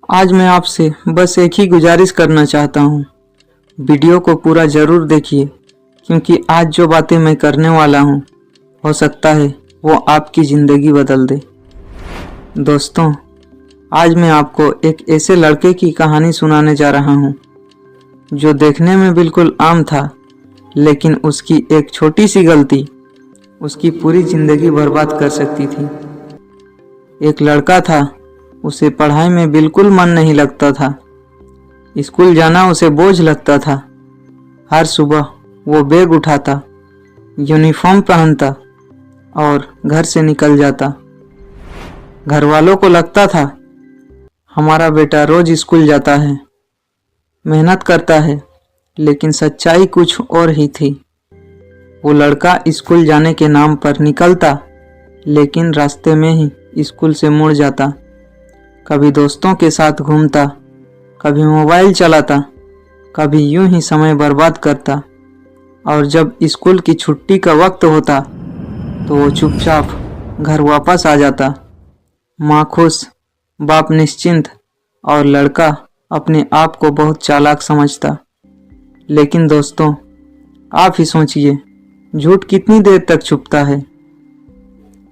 आज मैं आपसे बस एक ही गुजारिश करना चाहता हूँ। वीडियो को पूरा ज़रूर देखिए, क्योंकि आज जो बातें मैं करने वाला हूँ हो सकता है वो आपकी ज़िंदगी बदल दे। दोस्तों, आज मैं आपको एक ऐसे लड़के की कहानी सुनाने जा रहा हूँ जो देखने में बिल्कुल आम था, लेकिन उसकी एक छोटी सी गलती उसकी पूरी ज़िंदगी बर्बाद कर सकती थी। एक लड़का था, उसे पढ़ाई में बिल्कुल मन नहीं लगता था। स्कूल जाना उसे बोझ लगता था। हर सुबह वो बैग उठाता, यूनिफॉर्म पहनता और घर से निकल जाता। घर वालों को लगता था हमारा बेटा रोज स्कूल जाता है, मेहनत करता है, लेकिन सच्चाई कुछ और ही थी। वो लड़का स्कूल जाने के नाम पर निकलता, लेकिन रास्ते में ही स्कूल से मुड़ जाता। कभी दोस्तों के साथ घूमता, कभी मोबाइल चलाता, कभी यूं ही समय बर्बाद करता। और जब स्कूल की छुट्टी का वक्त होता तो वो चुपचाप घर वापस आ जाता। माँ खुश, बाप निश्चिंत और लड़का अपने आप को बहुत चालाक समझता। लेकिन दोस्तों, आप ही सोचिए, झूठ कितनी देर तक छुपता है।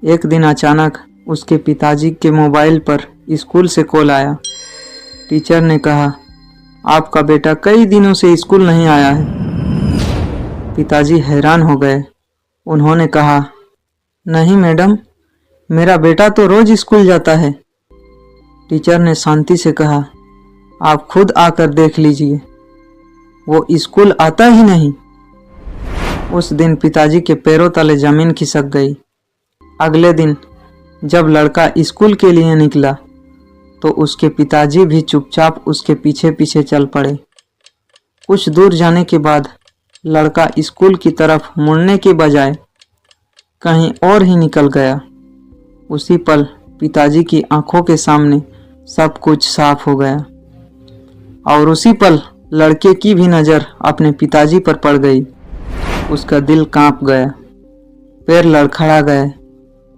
एक दिन अचानक उसके पिताजी के मोबाइल पर स्कूल से कॉल आया। टीचर ने कहा, आपका बेटा कई दिनों से स्कूल नहीं आया है। पिताजी हैरान हो गए। उन्होंने कहा, नहीं मैडम, मेरा बेटा तो रोज स्कूल जाता है। टीचर ने शांति से कहा, आप खुद आकर देख लीजिए, वो स्कूल आता ही नहीं। उस दिन पिताजी के पैरों तले जमीन खिसक गई। अगले दिन जब लड़का स्कूल के लिए निकला तो उसके पिताजी भी चुपचाप उसके पीछे पीछे चल पड़े। कुछ दूर जाने के बाद लड़का स्कूल की तरफ मुड़ने के बजाय कहीं और ही निकल गया। उसी पल पिताजी की आंखों के सामने सब कुछ साफ हो गया, और उसी पल लड़के की भी नज़र अपने पिताजी पर पड़ गई। उसका दिल कांप गया, पैर लड़खड़ा गए।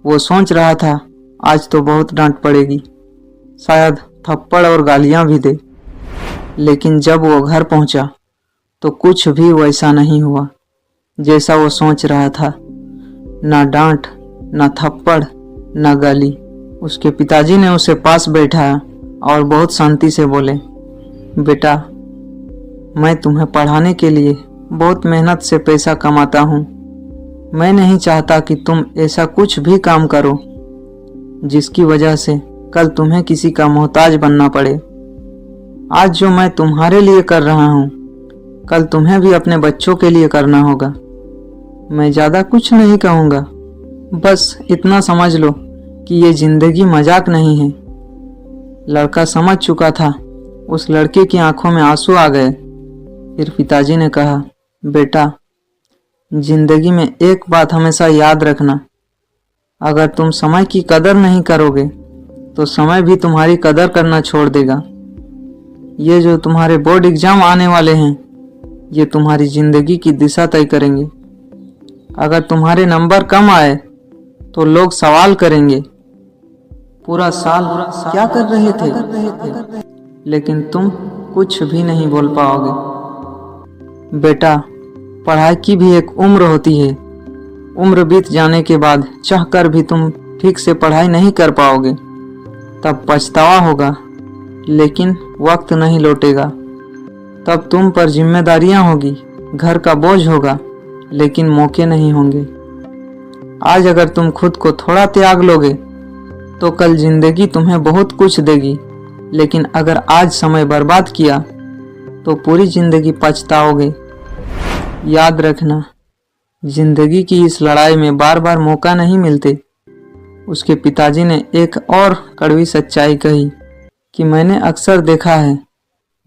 वो सोच रहा था, आज तो बहुत डांट पड़ेगी, शायद थप्पड़ और गालियां भी दे। लेकिन जब वो घर पहुंचा तो कुछ भी वैसा नहीं हुआ जैसा वो सोच रहा था। ना डांट, ना थप्पड़, ना गाली। उसके पिताजी ने उसे पास बैठाया और बहुत शांति से बोले, बेटा, मैं तुम्हें पढ़ाने के लिए बहुत मेहनत से पैसा कमाता हूँ। मैं नहीं चाहता कि तुम ऐसा कुछ भी काम करो जिसकी वजह से कल तुम्हें किसी का मोहताज बनना पड़े। आज जो मैं तुम्हारे लिए कर रहा हूँ, कल तुम्हें भी अपने बच्चों के लिए करना होगा। मैं ज़्यादा कुछ नहीं कहूँगा, बस इतना समझ लो कि ये ज़िंदगी मजाक नहीं है। लड़का समझ चुका था। उस लड़के की आंखों में आंसू आ गए। फिर पिताजी ने कहा, बेटा, जिंदगी में एक बात हमेशा याद रखना, अगर तुम समय की कदर नहीं करोगे तो समय भी तुम्हारी कदर करना छोड़ देगा। ये जो तुम्हारे बोर्ड एग्जाम आने वाले हैं, ये तुम्हारी जिंदगी की दिशा तय करेंगे। अगर तुम्हारे नंबर कम आए तो लोग सवाल करेंगे, पूरा साल क्या कर रहे थे, लेकिन तुम कुछ भी नहीं बोल पाओगे। बेटा, पढ़ाई की भी एक उम्र होती है। उम्र बीत जाने के बाद चाहकर भी तुम ठीक से पढ़ाई नहीं कर पाओगे, तब पछतावा होगा, लेकिन वक्त नहीं लौटेगा। तब तुम पर जिम्मेदारियां होगी, घर का बोझ होगा, लेकिन मौके नहीं होंगे। आज अगर तुम खुद को थोड़ा त्याग लोगे तो कल जिंदगी तुम्हें बहुत कुछ देगी, लेकिन अगर आज समय बर्बाद किया तो पूरी जिंदगी पछताओगे। याद रखना, जिंदगी की इस लड़ाई में बार बार मौका नहीं मिलते। उसके पिताजी ने एक और कड़वी सच्चाई कही कि मैंने अक्सर देखा है,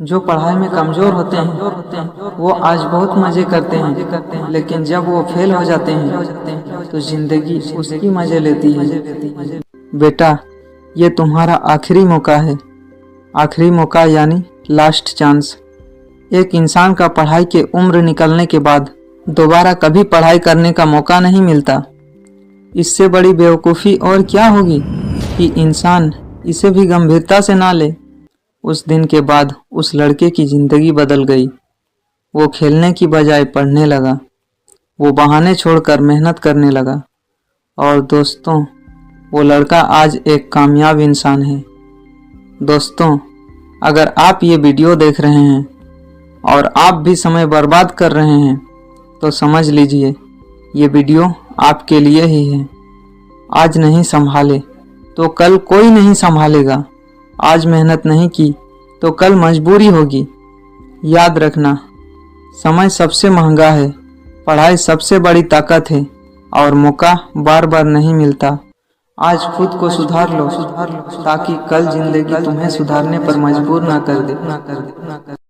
जो पढ़ाई में कमजोर होते हैं वो आज बहुत मजे करते हैं, लेकिन जब वो फेल हो जाते हैं तो जिंदगी उसकी मजे लेती है। बेटा, ये तुम्हारा आखिरी मौका है। आखिरी मौका यानी लास्ट चांस। एक इंसान का पढ़ाई के उम्र निकलने के बाद दोबारा कभी पढ़ाई करने का मौका नहीं मिलता। इससे बड़ी बेवकूफ़ी और क्या होगी कि इंसान इसे भी गंभीरता से ना ले। उस दिन के बाद उस लड़के की जिंदगी बदल गई। वो खेलने की बजाय पढ़ने लगा। वो बहाने छोड़कर मेहनत करने लगा। और दोस्तों, वो लड़का आज एक कामयाब इंसान है। दोस्तों, अगर आप ये वीडियो देख रहे हैं और आप भी समय बर्बाद कर रहे हैं तो समझ लीजिए ये वीडियो आपके लिए ही है। आज नहीं संभाले तो कल कोई नहीं संभालेगा। आज मेहनत नहीं की तो कल मजबूरी होगी। याद रखना, समय सबसे महंगा है, पढ़ाई सबसे बड़ी ताकत है और मौका बार बार नहीं मिलता। आज खुद को सुधार लो ताकि कल जिंदगी तुम्हें सुधारने पर मजबूर ना कर दे।